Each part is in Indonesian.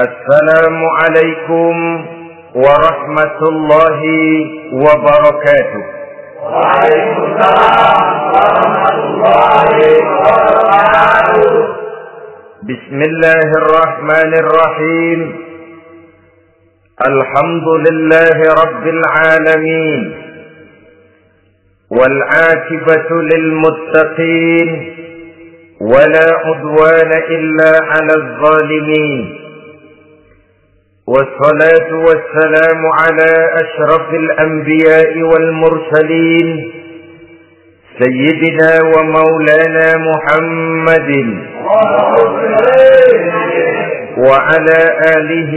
Assalamualaikum warahmatullahi wabarakatuh. Waalaikumsalam warahmatullahi wabarakatuh. Bismillahirrahmanirrahim. Alhamdulillahi rabbil alamin. Wal 'aqibatu lil muttaqin. Wala 'udwana illa 'alal zalimin. والصلاة والسلام على أشرف الأنبياء والمرسلين سيدنا ومولانا محمد وعلى آله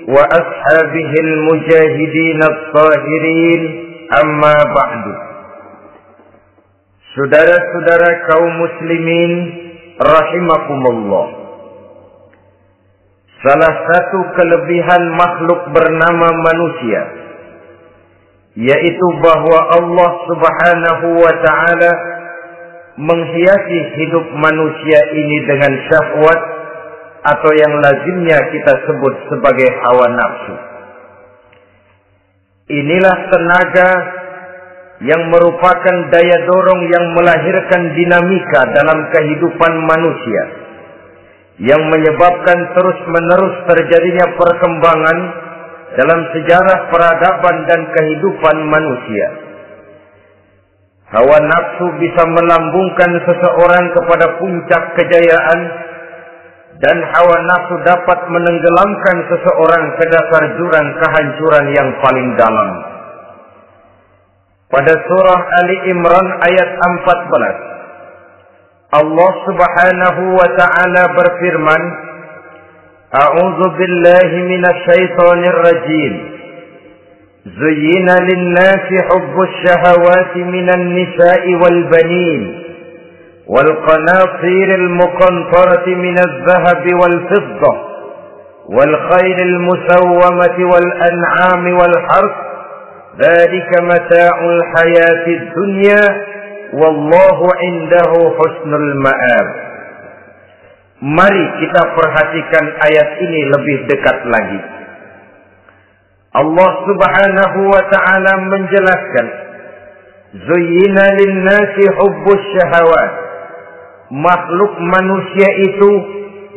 وأصحابه المجاهدين الطاهرين أما بعد. Saudara-saudara kaum muslimin rahimakumullah. Salah satu kelebihan makhluk bernama manusia, yaitu bahwa Allah Subhanahu wa ta'ala menghiasi hidup manusia ini dengan syahwat atau yang lazimnya kita sebut sebagai hawa nafsu. Inilah tenaga yang merupakan daya dorong yang melahirkan dinamika dalam kehidupan manusia, yang menyebabkan terus-menerus terjadinya perkembangan dalam sejarah peradaban dan kehidupan manusia. Hawa nafsu bisa melambungkan seseorang kepada puncak kejayaan, dan hawa nafsu dapat menenggelamkan seseorang ke dasar jurang kehancuran yang paling dalam. Pada surah Ali Imran ayat 14, Allah Subhanahu wa ta'ala berfirman, A'udzu billahi minasy syaithanir rajim. Zuyyina lin-nasi hubbus syahawati minan nisa'i wal banin wal qanatiril muqantarati minadh dhahabi wal fiddah wal khaylil musawwamati wal an'ami wal harth. Dzalika mata'ul hayatid dunya. Wallahu indahu husnul ma'ab. Mari kita perhatikan ayat ini lebih dekat lagi. Allah Subhanahu wa ta'ala menjelaskan, Zuyyina lin-nasi hubbus syahawat. Makhluk manusia itu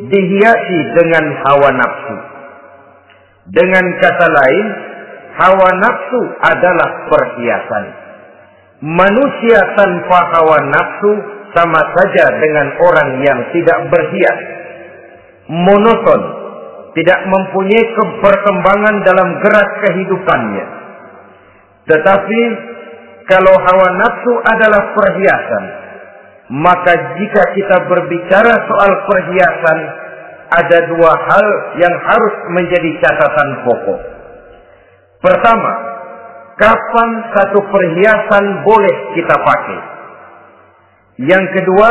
dihiasi dengan hawa nafsu. Dengan kata lain, hawa nafsu adalah perhiasan. Manusia tanpa hawa nafsu sama saja dengan orang yang tidak berhias, monoton, tidak mempunyai perkembangan dalam gerak kehidupannya. Tetapi kalau hawa nafsu adalah perhiasan, maka jika kita berbicara soal perhiasan, ada dua hal yang harus menjadi catatan pokok. Pertama, kapan satu perhiasan boleh kita pakai? Yang kedua,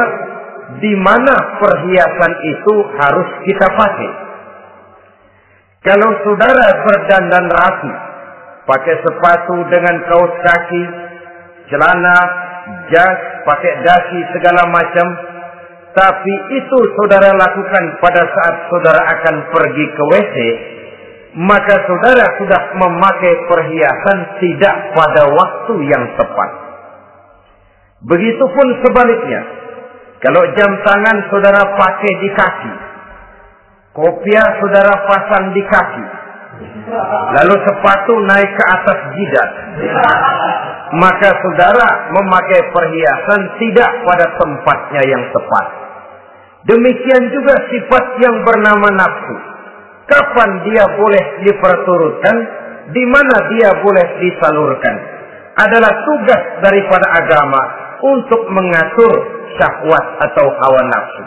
di mana perhiasan itu harus kita pakai? Kalau saudara berdandan rapi, pakai sepatu dengan kaos kaki, celana, jas, pakai dasi segala macam, tapi itu saudara lakukan pada saat saudara akan pergi ke WC, maka saudara sudah memakai perhiasan tidak pada waktu yang tepat. Begitupun sebaliknya, kalau jam tangan saudara pakai di kaki, kopiah saudara pasang di kaki, lalu sepatu naik ke atas jidat, maka saudara memakai perhiasan tidak pada tempatnya yang tepat. Demikian juga sifat yang bernama nafsu. kapan dia boleh diperturutkan, di mana dia boleh disalurkan. Adalah tugas daripada agama untuk mengatur syahwat atau hawa nafsu.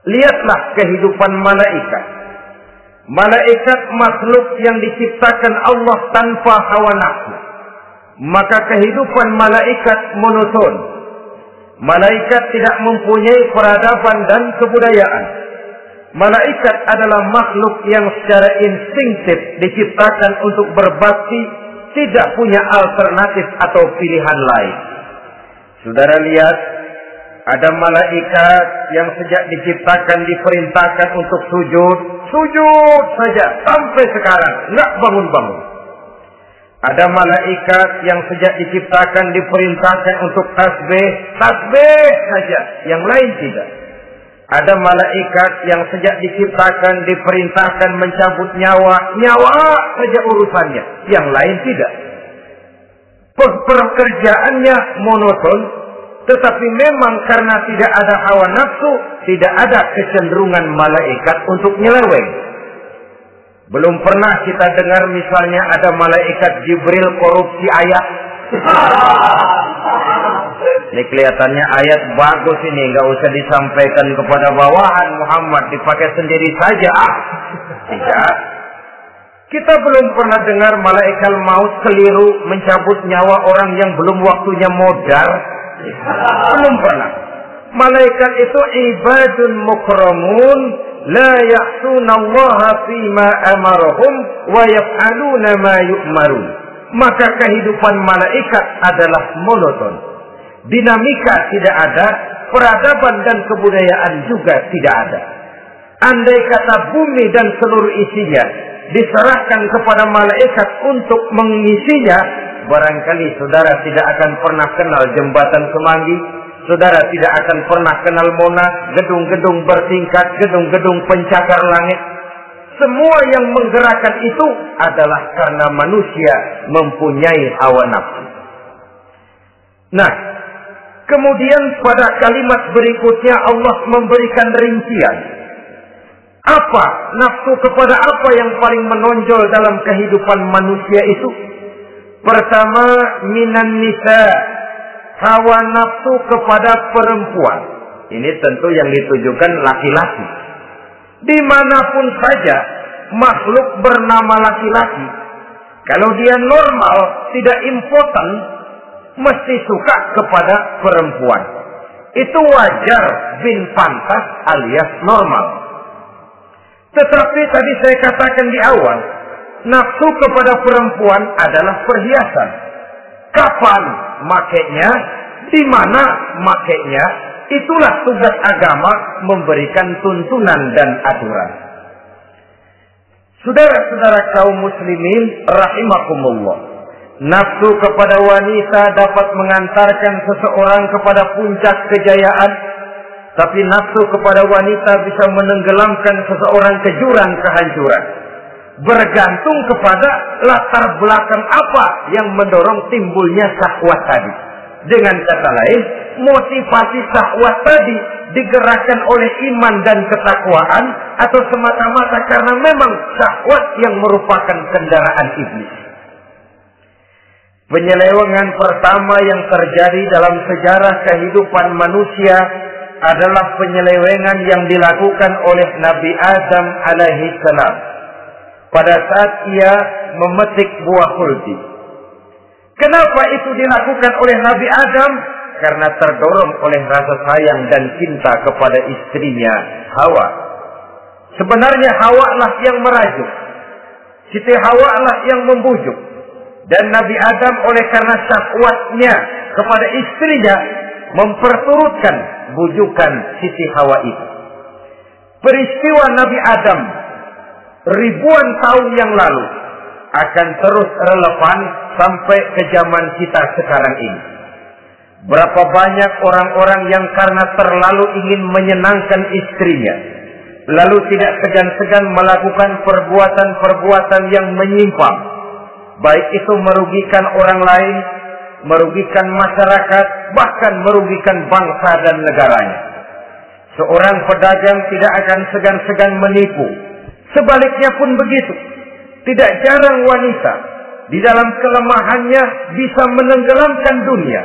Lihatlah kehidupan malaikat. Malaikat makhluk yang diciptakan Allah tanpa hawa nafsu. Maka kehidupan malaikat monoton. Malaikat tidak mempunyai peradaban dan kebudayaan. Malaikat adalah makhluk yang secara instinktif diciptakan untuk berbakti, tidak punya alternatif atau pilihan lain. Saudara lihat, ada malaikat yang sejak diciptakan diperintahkan untuk sujud saja sampai sekarang, nggak bangun-bangun. Ada malaikat yang sejak diciptakan diperintahkan untuk tasbih saja, yang lain tidak. Ada malaikat yang sejak diciptakan diperintahkan mencabut nyawa saja urusannya, yang lain tidak. Pekerjaannya monoton, tetapi memang karena tidak ada hawa nafsu, tidak ada kecenderungan malaikat untuk nyeleweng. Belum pernah kita dengar misalnya ada malaikat Jibril korupsi ayat. Ini kelihatannya ayat bagus ini, nggak usah disampaikan kepada bawahan Muhammad, dipakai sendiri saja. Tidak. Kita belum pernah dengar malaikat maut keliru mencabut nyawa orang yang belum waktunya modar. Belum pernah. Malaikat itu ibadun mukramun, la ya'sunallaha fima amarahum wa yaf'aluna ma yu'marun. Maka kehidupan malaikat adalah monoton. Dinamika tidak ada, peradaban dan kebudayaan juga tidak ada. Andai kata bumi dan seluruh isinya diserahkan kepada malaikat untuk mengisinya, barangkali saudara tidak akan pernah kenal jembatan Semanggi, saudara tidak akan pernah kenal Monas, gedung-gedung bertingkat, gedung-gedung pencakar langit. Semua yang menggerakkan itu adalah karena manusia mempunyai hawa nafsu. Nah, kemudian pada kalimat berikutnya Allah memberikan rincian. Apa nafsu kepada apa yang paling menonjol dalam kehidupan manusia itu? Pertama, minan nisa, hawa nafsu kepada perempuan. Ini tentu yang ditujukan laki-laki. Dimanapun saja makhluk bernama laki-laki, kalau dia normal, tidak impoten, mesti suka kepada perempuan. Itu wajar, bin pantas alias normal. Tetapi tadi saya katakan di awal, nafsu kepada perempuan adalah perhiasan. Kapan makainya, di mana makainya, itulah tugas agama memberikan tuntunan dan aturan. Saudara-saudara kaum muslimin rahimakumullah, nafsu kepada wanita dapat mengantarkan seseorang kepada puncak kejayaan, tapi nafsu kepada wanita bisa menenggelamkan seseorang ke jurang kehancuran. Bergantung kepada latar belakang apa yang mendorong timbulnya syahwat tadi. Dengan kata lain, motivasi syahwat tadi digerakkan oleh iman dan ketakwaan, atau semata-mata karena memang syahwat yang merupakan kendaraan iblis. Penyelewengan pertama yang terjadi dalam sejarah kehidupan manusia adalah penyelewengan yang dilakukan oleh Nabi Adam alaihi salam pada saat ia memetik buah khuldi. Kenapa itu dilakukan oleh Nabi Adam? Karena terdorong oleh rasa sayang dan cinta kepada istrinya Hawa. Sebenarnya Hawa lah yang merajuk, Siti Hawa lah yang membujuk, dan Nabi Adam oleh karena syahwatnya kepada istrinya memperturutkan bujukan Siti Hawa itu. Peristiwa Nabi Adam ribuan tahun yang lalu akan terus relevan sampai ke zaman kita sekarang ini. Berapa banyak orang-orang yang karena terlalu ingin menyenangkan istrinya, lalu tidak segan-segan melakukan perbuatan-perbuatan yang menyimpang, baik itu merugikan orang lain, merugikan masyarakat, bahkan merugikan bangsa dan negaranya. Seorang pedagang tidak akan segan-segan menipu, Sebaliknya pun begitu. Tidak jarang wanita di dalam kelemahannya bisa menenggelamkan dunia.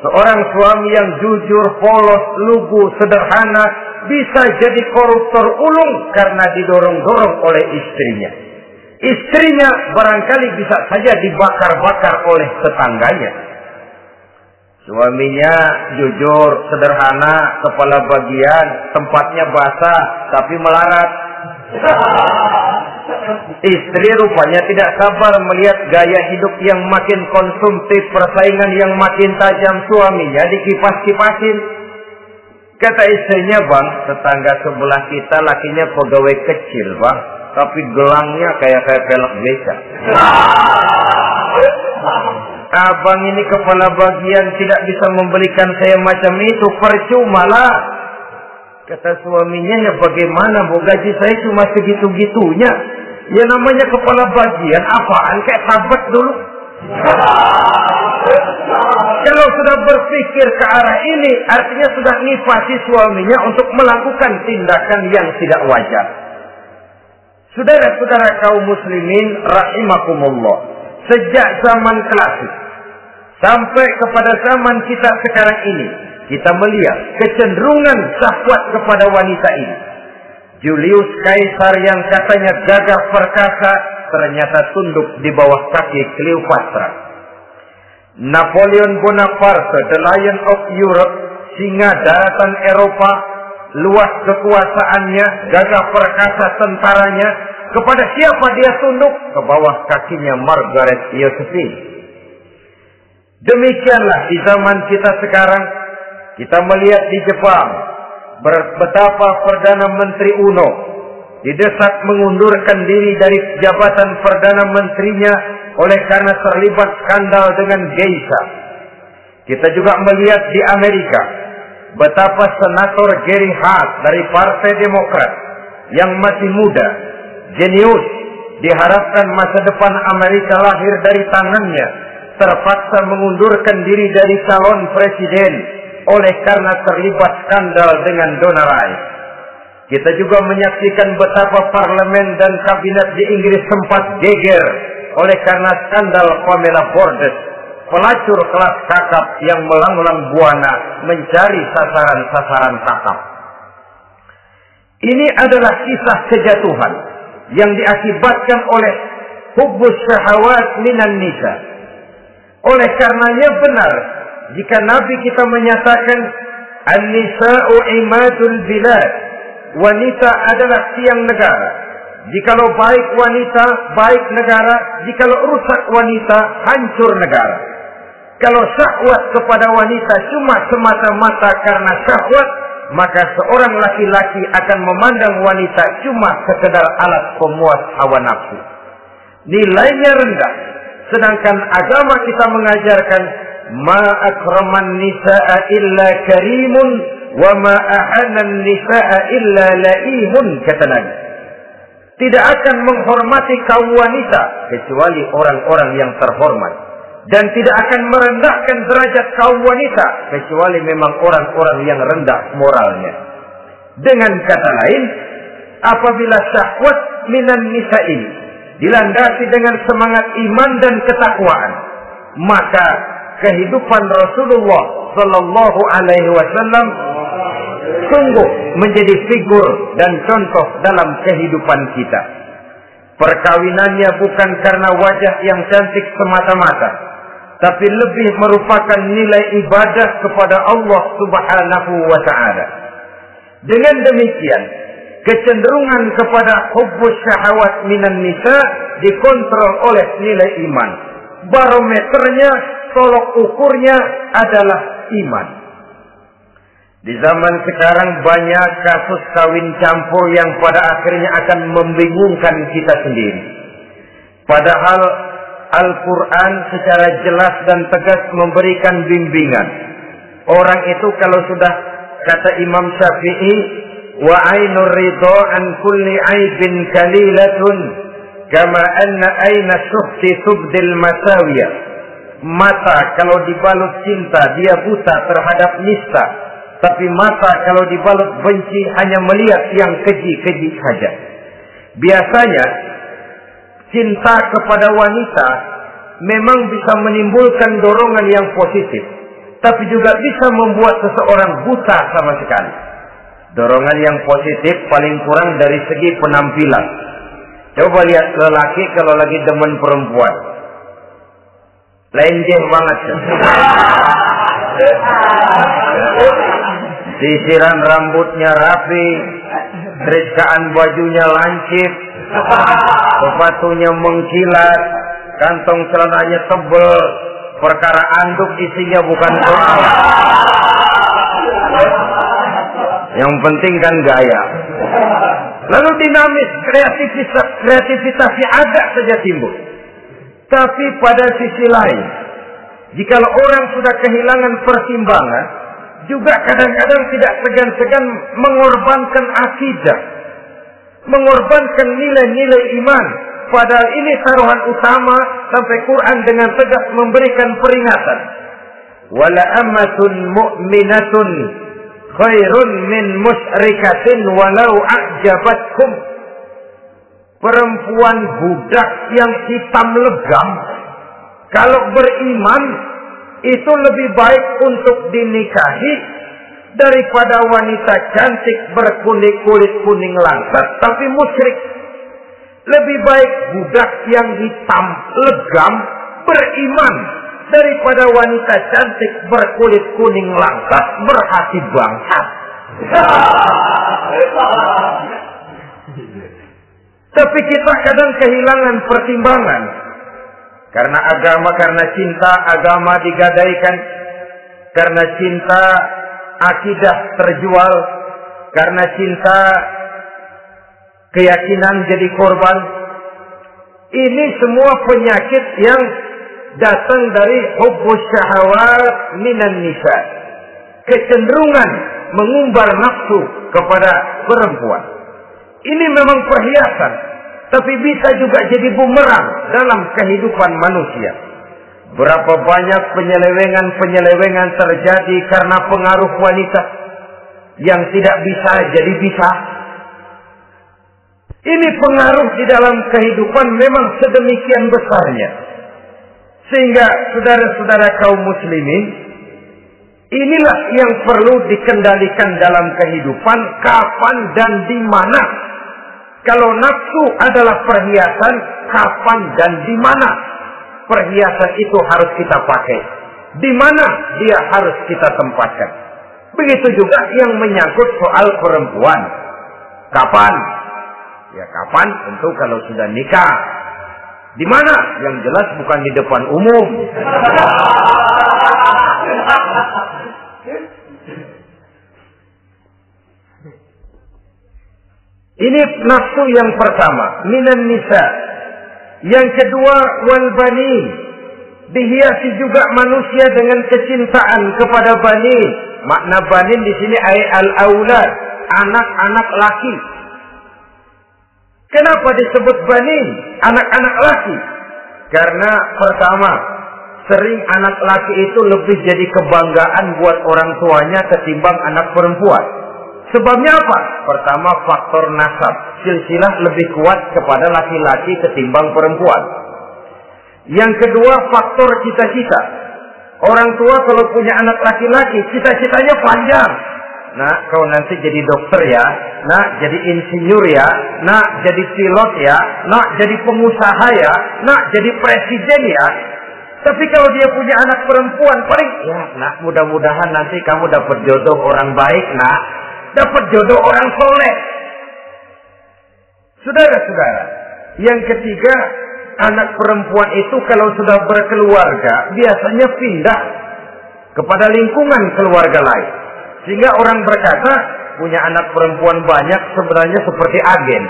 Seorang suami yang jujur, polos, lugu, sederhana bisa jadi koruptor ulung karena didorong-dorong oleh istrinya. Istrinya barangkali bisa saja dibakar-bakar oleh tetangganya. Suaminya jujur, sederhana, kepala bagian, tempatnya basah tapi melarat. Istri rupanya tidak sabar melihat gaya hidup yang makin konsumtif, persaingan yang makin tajam. Suaminya dikipas-kipasin. Kata istrinya, "Bang, tetangga sebelah kita lakinya pegawai kecil, Bang, tapi gelangnya kayak pelek beca. Abang ini kepala bagian tidak bisa membelikan saya macam itu, percuma lah." Kata suaminya, "Ya bagaimana, Bu, gaji saya cuma segitu-gitunya. Ya namanya kepala bagian, apaan, kayak sahabat dulu." Kalau sudah berpikir ke arah ini, artinya sudah nifasi suaminya untuk melakukan tindakan yang tidak wajar. Saudara-saudara kaum muslimin rahimakumullah, sejak zaman klasik sampai kepada zaman kita sekarang ini, kita melihat kecenderungan syahwat kepada wanita ini. Julius Caesar yang katanya gagah perkasa ternyata tunduk di bawah kaki Cleopatra. Napoleon Bonaparte, the Lion of Europe, singa daratan Eropa, luas kekuasaannya, gagah perkasa tentaranya, kepada siapa dia tunduk? Ke bawah kakinya Margaret Josephine. Demikianlah di zaman kita sekarang, kita melihat di Jepang, betapa Perdana Menteri Uno didesak mengundurkan diri dari jabatan Perdana Menterinya oleh karena terlibat skandal dengan geisha. Kita juga melihat di Amerika betapa Senator Gary Hart dari Partai Demokrat yang masih muda, jenius, diharapkan masa depan Amerika lahir dari tangannya, terpaksa mengundurkan diri dari calon presiden oleh karena terlibat skandal dengan donor rights. Kita juga menyaksikan betapa parlemen dan kabinet di Inggris sempat geger oleh karena skandal Pamela Bordes, pelacur kelas kakap yang melanglang buana mencari sasaran-sasaran kakap. Ini adalah kisah kejatuhan yang diakibatkan oleh hubbus syahawat minan nisa. Oleh karenanya benar jika Nabi kita menyatakan an-nisa'u imadul bilad, wanita adalah tiang negara. Jikalau baik wanita, baik negara. Jikalau rusak wanita, hancur negara. Kalau syahwat kepada wanita cuma semata-mata karena syahwat, maka seorang laki-laki akan memandang wanita cuma sekedar alat pemuas hawa nafsu. Nilainya rendah. Sedangkan agama kita mengajarkan ma akraman nisa'a illa karimun wa ma ahanan nisa'a illa laimun, kata Nabi. Tidak akan menghormati kaum wanita kecuali orang-orang yang terhormat, dan tidak akan merendahkan derajat kaum wanita kecuali memang orang-orang yang rendah moralnya. Dengan kata lain, apabila syahwat minan nisa ini dilandasi dengan semangat iman dan ketakwaan, maka kehidupan Rasulullah Sallallahu Alaihi Wasallam sungguh menjadi figur dan contoh dalam kehidupan kita. Perkawinannya bukan karena wajah yang cantik semata-mata, tapi lebih merupakan nilai ibadah kepada Allah Subhanahu wa Ta'ala. Dengan demikian, kecenderungan kepada hubbus syahawat minan nisa dikontrol oleh nilai iman. Barometernya, tolok ukurnya adalah iman. Di zaman sekarang banyak kasus kawin campur yang pada akhirnya akan membingungkan kita sendiri. Padahal Al-Quran secara jelas dan tegas memberikan bimbingan. Orang itu kalau sudah, kata Imam Syafi'i, wa ainur ridha an kulli aibin kalilatun kama anna aina syuhti tubdil masawiyah. Mata kalau dibalut cinta dia buta terhadap nista, tapi mata kalau dibalut benci hanya melihat yang keji-keji saja. Biasanya cinta kepada wanita memang bisa menimbulkan dorongan yang positif, tapi juga bisa membuat seseorang buta sama sekali. Dorongan yang positif paling kurang dari segi penampilan. Coba lihat lelaki kalau lagi demen perempuan, lenjeh banget. Sisiran rambutnya rapi, teriskaan bajunya lancip, sepatunya mengkilat, kantong celananya tebel, perkara anduk isinya bukan soal. Yang penting kan gaya. Lalu dinamis, kreativitasnya agak saja timbul. Tapi pada sisi lain, jikalau orang sudah kehilangan pertimbangan, juga kadang-kadang tidak segan-segan mengorbankan akidah, mengorbankan nilai-nilai iman. Padahal ini taruhan utama, sampai Quran dengan tegas memberikan peringatan. Wala ammatun mu'minatun khairun min musyrikatin walau a'jabatkum. Perempuan budak yang hitam legam, kalau beriman, itu lebih baik untuk dinikahi daripada wanita cantik berkulit kuning langsat tapi musyrik. Lebih baik budak yang hitam legam beriman daripada wanita cantik berkulit kuning langsat berhati bangsat. Tapi kita kadang kehilangan pertimbangan. Karena agama, karena cinta agama digadaikan. Karena cinta akidah terjual. Karena cinta keyakinan jadi korban. Ini semua penyakit yang datang dari hubbus syahawat minan nisa. Kecenderungan mengumbar nafsu kepada perempuan. Ini memang perhiasan, tapi bisa juga jadi bumerang dalam kehidupan manusia. Berapa banyak penyelewengan terjadi karena pengaruh wanita yang tidak bisa jadi bisa. Ini pengaruh di dalam kehidupan memang sedemikian besarnya. Sehingga saudara-saudara kaum muslimin, inilah yang perlu dikendalikan dalam kehidupan, kapan dan di mana. Kalau nafsu adalah perhiasan, kapan dan di mana perhiasan itu harus kita pakai. Di mana dia harus kita tempatkan. Begitu juga yang menyangkut soal perempuan. Kapan? Ya kapan? Tentu kalau sudah nikah. Di mana? Yang jelas bukan di depan umum. Ini nafsu yang pertama, minan nisa. Yang kedua, wal bani. Dihiasi juga manusia dengan kecintaan kepada bani. Makna banin di sini ay al-aulad, anak-anak laki. Kenapa disebut banin, anak-anak laki? Karena pertama, sering anak laki itu lebih jadi kebanggaan buat orang tuanya ketimbang anak perempuan. Sebabnya apa? Pertama, faktor nasab. Silsilah lebih kuat kepada laki-laki ketimbang perempuan. Yang kedua, faktor cita-cita. Orang tua kalau punya anak laki-laki, cita-citanya panjang. Nah, kau nanti jadi dokter ya. Nah, jadi insinyur ya. Nah, jadi pilot ya. Nah, jadi pengusaha ya. Nah, jadi presiden ya. Tapi kalau dia punya anak perempuan, paling, ya nak, mudah-mudahan nanti kamu dapat jodoh orang baik, nak. Dapat jodoh orang soleh. Saudara-saudara, yang ketiga, anak perempuan itu kalau sudah berkeluarga, biasanya pindah kepada lingkungan keluarga lain. Sehingga orang berkata, punya anak perempuan banyak sebenarnya seperti agen.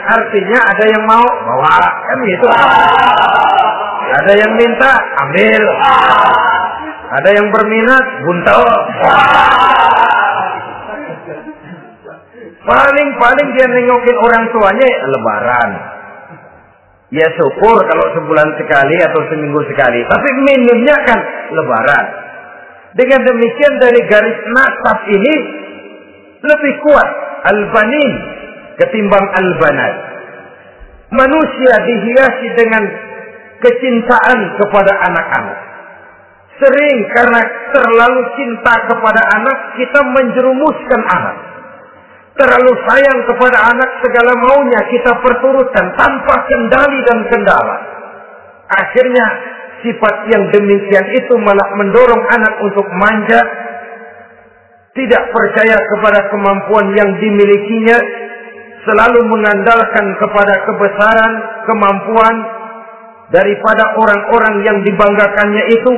Artinya ada yang mau bawa, kan gitu. Ada yang minta, ambil. Ada yang berminat, buntel. Paling dia nengokin orang tuanya lebaran. Ya syukur kalau sebulan sekali atau seminggu sekali. Tapi minimnya kan lebaran. Dengan demikian dari garis nasab ini lebih kuat al-banin ketimbang al-banat. Manusia dihiasi dengan kecintaan kepada anak-anak. Sering karena terlalu cinta kepada anak, kita menjerumuskan anak. Terlalu sayang kepada anak, segala maunya kita perturutkan tanpa kendali dan kendala. Akhirnya sifat yang demikian itu malah mendorong anak untuk manja, tidak percaya kepada kemampuan yang dimilikinya, selalu mengandalkan kepada kebesaran, kemampuan daripada orang-orang yang dibanggakannya itu.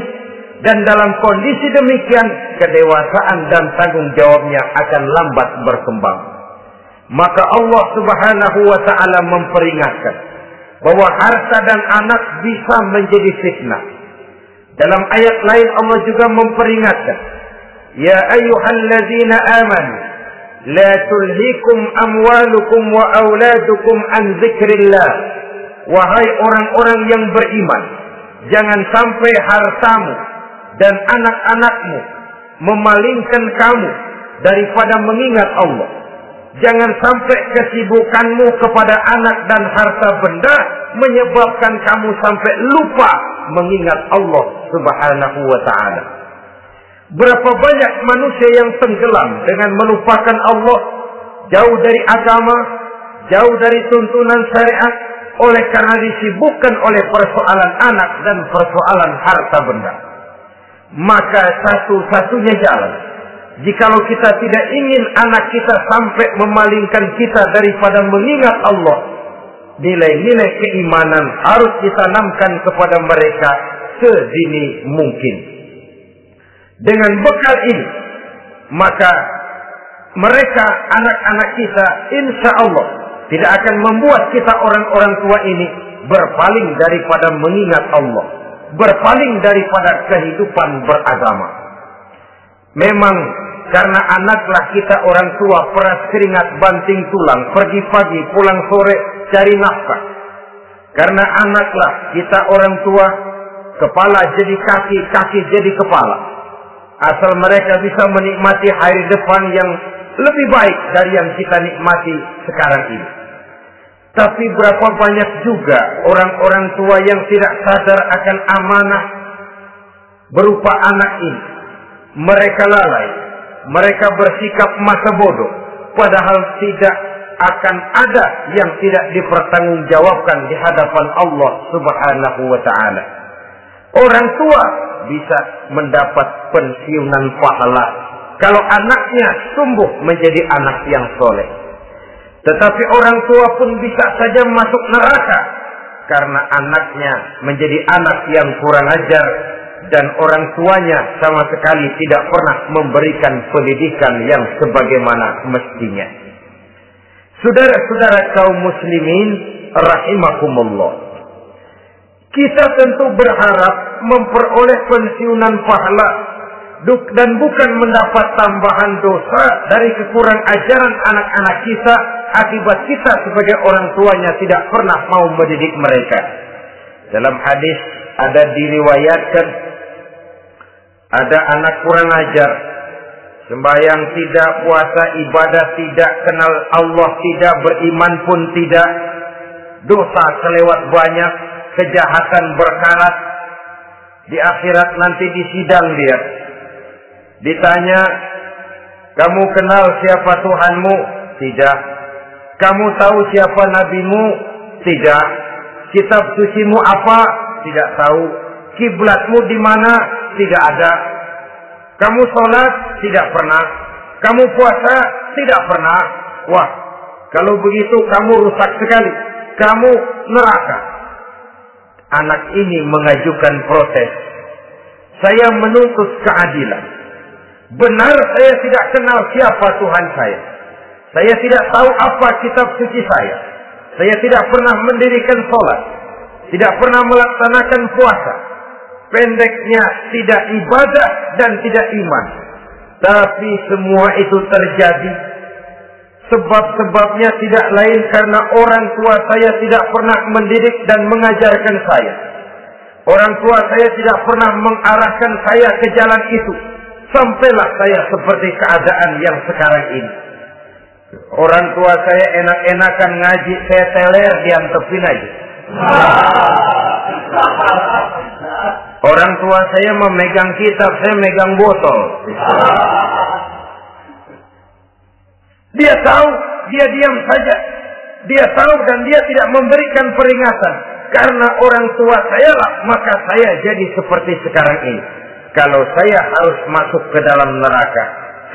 Dan dalam kondisi demikian, kedewasaan dan tanggung jawabnya akan lambat berkembang. Maka Allah Subhanahu wa ta'ala memperingatkan bahwa harta dan anak bisa menjadi fitnah. Dalam ayat lain Allah juga memperingatkan, ya ayyuhalladzina amanu la tulhikum amwalukum wa auladukum an dzikrillah. Wahai orang-orang yang beriman, jangan sampai hartamu dan anak-anakmu memalingkan kamu daripada mengingat Allah. Jangan sampai kesibukanmu kepada anak dan harta benda menyebabkan kamu sampai lupa mengingat Allah Subhanahu wa ta'ala. Berapa banyak manusia yang tenggelam dengan melupakan Allah, jauh dari agama, jauh dari tuntunan syariat, oleh karena disibukkan oleh persoalan anak dan persoalan harta benda. Maka satu-satunya jalan, jikalau kita tidak ingin anak kita sampai memalingkan kita daripada mengingat Allah, nilai-nilai keimanan harus ditanamkan kepada mereka sedini mungkin. Dengan bekal ini, maka mereka, anak-anak kita, insya Allah tidak akan membuat kita orang-orang tua ini berpaling daripada mengingat Allah, berpaling daripada kehidupan beragama. Memang karena anaklah kita orang tua peras keringat banting tulang, pergi pagi pulang sore cari nafkah. Karena anaklah kita orang tua, kepala jadi kaki, kaki jadi kepala. Asal mereka bisa menikmati hari depan yang lebih baik dari yang kita nikmati sekarang ini. Tapi berapa banyak juga orang-orang tua yang tidak sadar akan amanah berupa anak ini. Mereka lalai, mereka bersikap masa bodoh, padahal tidak akan ada yang tidak dipertanggungjawabkan di hadapan Allah Subhanahu wa ta'ala. Orang tua bisa mendapat pensiunan pahala kalau anaknya tumbuh menjadi anak yang soleh. Tetapi orang tua pun bisa saja masuk neraka karena anaknya menjadi anak yang kurang ajar dan orang tuanya sama sekali tidak pernah memberikan pendidikan yang sebagaimana mestinya. Saudara-saudara kaum muslimin rahimakumullah, kita tentu berharap memperoleh pensiunan pahala dan bukan mendapat tambahan dosa dari kekurang ajaran anak-anak kita akibat kita sebagai orang tuanya tidak pernah mau mendidik mereka. Dalam hadis ada diriwayatkan, ada anak kurang ajar, sembahyang tidak, puasa ibadah tidak, kenal Allah tidak, beriman pun tidak, dosa selewat banyak, kejahatan berkarat. Di akhirat nanti disidang dia, ditanya, kamu kenal siapa Tuhanmu? Tidak. Kamu tahu siapa nabimu? Tidak. Kitab sucimu apa? Tidak tahu. Kiblatmu di mana? Tidak ada. Kamu sholat? Tidak pernah. Kamu puasa? Tidak pernah. Wah, kalau begitu kamu rusak sekali. Kamu neraka. Anak ini mengajukan protes. Saya menuntut keadilan. Benar saya tidak kenal siapa Tuhan saya. Saya tidak tahu apa kitab suci saya. Saya tidak pernah mendirikan sholat. Tidak pernah melaksanakan puasa. Pendeknya tidak ibadah dan tidak iman. Tapi semua itu terjadi. Sebab-sebabnya tidak lain karena orang tua saya tidak pernah mendidik dan mengajarkan saya. Orang tua saya tidak pernah mengarahkan saya ke jalan itu. Sampailah saya seperti keadaan yang sekarang ini. Orang tua saya enak-enakan ngaji, saya teler diantepin aja. Orang tua saya memegang kitab, saya megang botol. Dia tahu, dia diam saja. Dia tahu dan dia tidak memberikan peringatan. Karena orang tua saya lah, maka saya jadi seperti sekarang ini. Kalau saya harus masuk ke dalam neraka,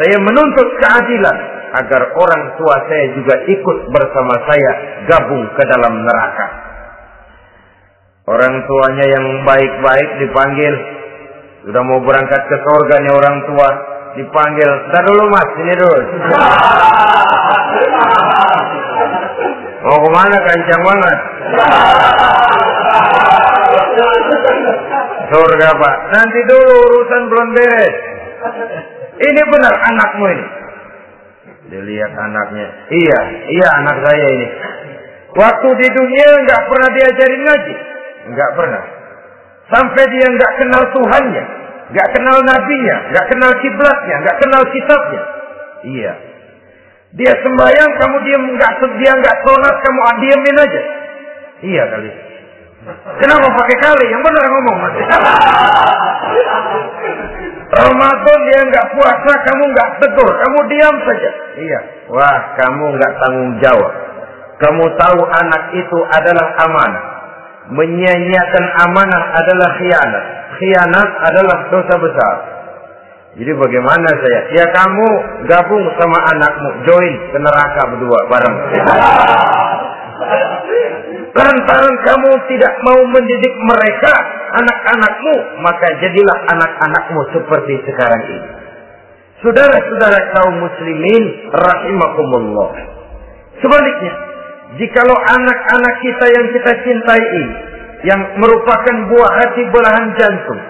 saya menuntut keadilan agar orang tua saya juga ikut bersama saya gabung ke dalam neraka. Orang tuanya yang baik-baik dipanggil, sudah mau berangkat ke surga nih orang tua, dipanggil, "Ntar dulu mas, ini dulu." Mau kemana, kencang banget? Surga pak, nanti dulu urusan belum beres. Ini benar anakmu ini. Dilihat anaknya, iya anak saya ini. Waktu di dunia nggak pernah diajarin ngaji, nggak pernah. Sampai dia nggak kenal Tuhannya, nggak kenal nabinya, nggak kenal kiblatnya, nggak kenal kitabnya. Iya. Dia sembahyang, kamu diam, dia nggak sholat, kamu diamin aja. Iya kali. Kenapa pakai kali? Yang benar ngomong mas. Ramadan dia nggak puasa, kamu nggak tegur, kamu diam saja. Iya. Wah, kamu nggak tanggung jawab. Kamu tahu anak itu adalah amanah. Menyia-nyiakan amanah adalah khianat. Khianat adalah dosa besar. Jadi bagaimana saya? Ya kamu gabung sama anakmu, join ke neraka berdua bareng. Lantaran kamu tidak mau mendidik mereka, anak-anakmu, maka jadilah anak-anakmu seperti sekarang ini. Saudara-saudara kaum muslimin rahimakumullah. Sebaliknya, jikalau anak-anak kita yang kita cintai ini, yang merupakan buah hati belahan jantung,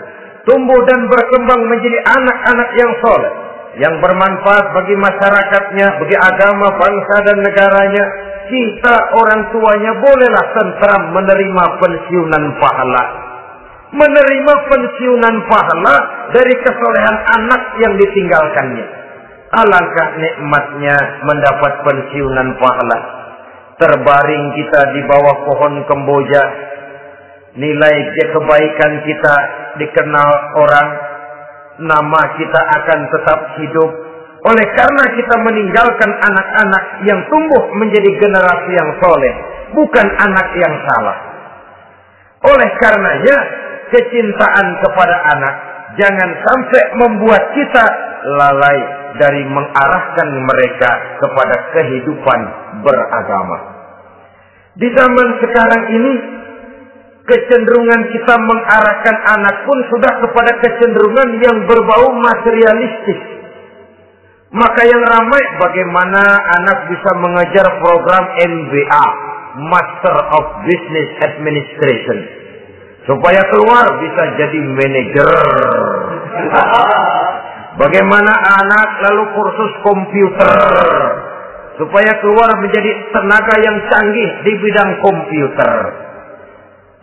tumbuh dan berkembang menjadi anak-anak yang soleh, yang bermanfaat bagi masyarakatnya, bagi agama, bangsa dan negaranya, kita orang tuanya bolehlah tentram menerima pensiunan pahala. Menerima pensiunan pahala dari kesolehan anak yang ditinggalkannya. Alangkah nikmatnya mendapat pensiunan pahala. Terbaring kita di bawah pohon kemboja, nilai kebaikan kita dikenal orang, nama kita akan tetap hidup. Oleh karena kita meninggalkan anak-anak yang tumbuh menjadi generasi yang soleh, bukan anak yang salah. Oleh karenanya, kecintaan kepada anak jangan sampai membuat kita lalai dari mengarahkan mereka kepada kehidupan beragama. Di zaman sekarang ini, kecenderungan kita mengarahkan anak pun sudah kepada kecenderungan yang berbau materialistis. Maka yang ramai bagaimana anak bisa mengejar program MBA, Master of Business Administration, supaya keluar bisa jadi manajer. Bagaimana anak lalu kursus komputer, supaya keluar menjadi tenaga yang canggih di bidang komputer.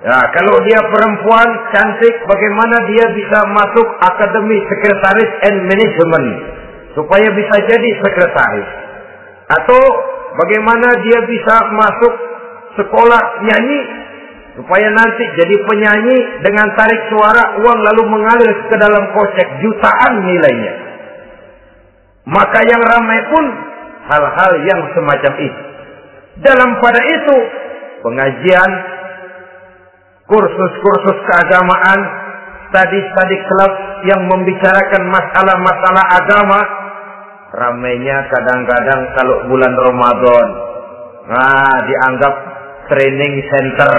Ya, kalau dia perempuan cantik, bagaimana dia bisa masuk Akademi Sekretaris and Management, supaya bisa jadi sekretaris. Atau bagaimana dia bisa masuk sekolah nyanyi, supaya nanti jadi penyanyi dengan tarik suara, uang lalu mengalir ke dalam kocek jutaan nilainya. Maka yang ramai pun hal-hal yang semacam itu. Dalam pada itu, pengajian, kursus-kursus keagamaan, study club yang membicarakan masalah-masalah agama, ramainya kadang-kadang kalau bulan Ramadan, dianggap training center.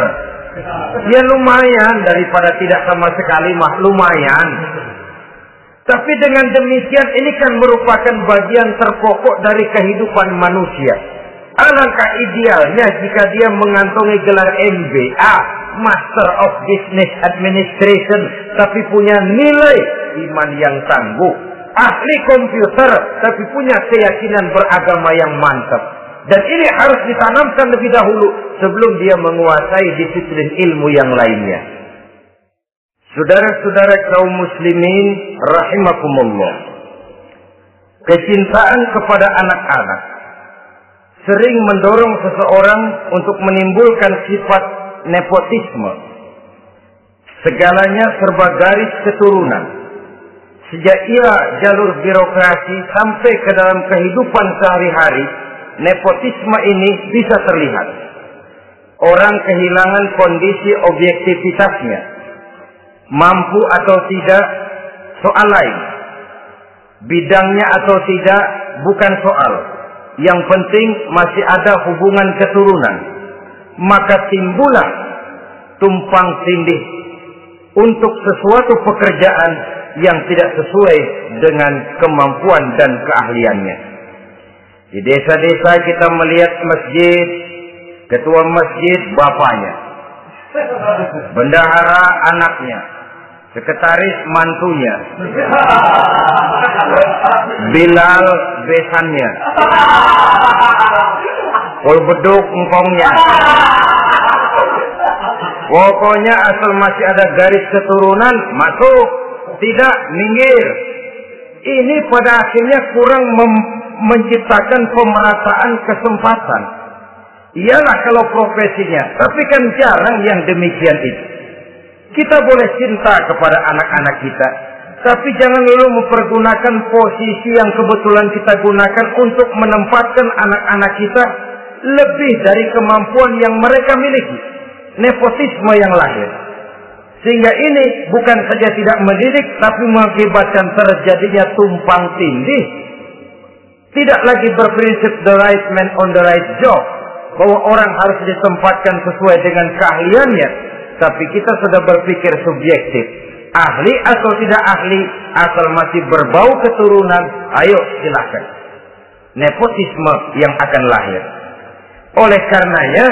Ya lumayan, daripada tidak sama sekali mah lumayan. Tapi dengan demikian ini kan merupakan bagian terpokok dari kehidupan manusia. Alangkah idealnya jika dia mengantongi gelar MBA, Master of Business Administration, tapi punya nilai iman yang tangguh, ahli komputer, tapi punya keyakinan beragama yang mantap. Dan ini harus ditanamkan lebih dahulu sebelum dia menguasai disiplin ilmu yang lainnya. Saudara-saudara kaum muslimin rahimakumullah, kecintaan kepada anak-anak sering mendorong seseorang untuk menimbulkan sifat nepotisme. Segalanya serba garis keturunan. Sejak ia jalur birokrasi sampai ke dalam kehidupan sehari-hari, nepotisme ini bisa terlihat. Orang kehilangan kondisi objektivitasnya. Mampu atau tidak, soal lain. Bidangnya atau tidak, bukan soal. Yang penting masih ada hubungan keturunan. Maka timbullah tumpang tindih untuk sesuatu pekerjaan yang tidak sesuai dengan kemampuan dan keahliannya. Di desa-desa kita melihat masjid, ketua masjid bapaknya, bendahara anaknya, sekretaris mantunya, Bilal besannya, Kolbeduk engkongnya. Pokoknya asal masih ada garis keturunan, masuk. Tidak, minggir. Ini pada akhirnya kurang menciptakan pemerataan kesempatan. Iyalah kalau profesinya, tapi kan jarang yang demikian itu. Kita boleh cinta kepada anak-anak kita, tapi jangan lalu mempergunakan posisi yang kebetulan kita gunakan untuk menempatkan anak-anak kita lebih dari kemampuan yang mereka miliki. Nepotisme yang lahir. Sehingga ini bukan saja tidak mendidik, tapi mengakibatkan terjadinya tumpang tindih. Tidak lagi berprinsip the right man on the right job, bahwa orang harus ditempatkan sesuai dengan keahliannya, tapi kita sudah berpikir subjektif. Ahli atau tidak ahli, asal masih berbau keturunan, ayo silakan. Nepotisme yang akan lahir. Oleh karenanya,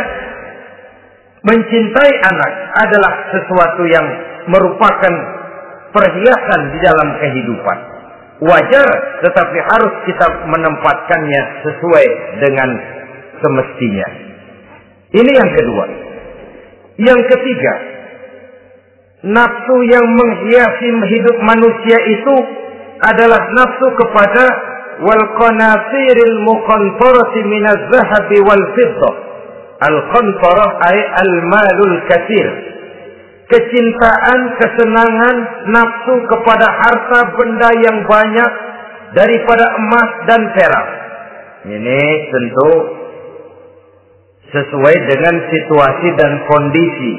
mencintai anak adalah sesuatu yang merupakan perhiasan di dalam kehidupan. Wajar, tetapi harus kita menempatkannya sesuai dengan semestinya. Ini yang kedua. Yang ketiga, nafsu yang menghiasi hidup manusia itu adalah nafsu kepada wal qanatiril muqantarati minaz zahabi wal fiddah. Al-qantarah ay al-malul katsir. Kecintaan, kesenangan, nafsu kepada harta benda yang banyak daripada emas dan perak. Ini tentu sesuai dengan situasi dan kondisi.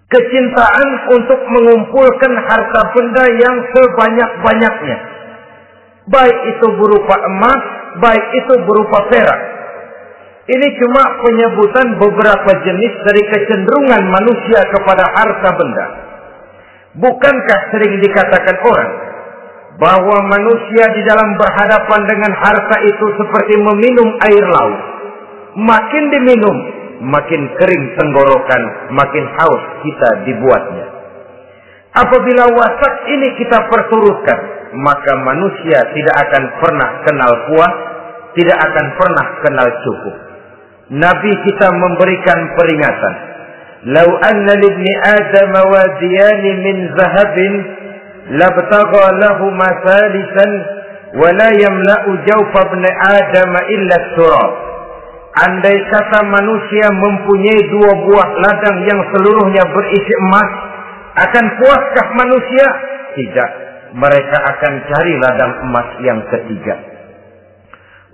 Kecintaan untuk mengumpulkan harta benda yang sebanyak-banyaknya. Baik itu berupa emas, baik itu berupa perak. Ini cuma penyebutan beberapa jenis dari kecenderungan manusia kepada harta benda. Bukankah sering dikatakan orang bahwa manusia di dalam berhadapan dengan harta itu seperti meminum air laut. Makin diminum, makin kering tenggorokan, makin haus kita dibuatnya. Apabila watak ini kita perturutkan, maka manusia tidak akan pernah kenal puas, tidak akan pernah kenal cukup. Nabi kita memberikan peringatan. Lau anna libni Adam wadiyan min zahabin labtagha lahu masalisan wa la yamla'u jawfa ibni Adam illa turab. Andai kata manusia mempunyai dua buah ladang yang seluruhnya berisi emas, akan puaskah manusia? Tidak. Mereka akan cari ladang emas yang ketiga.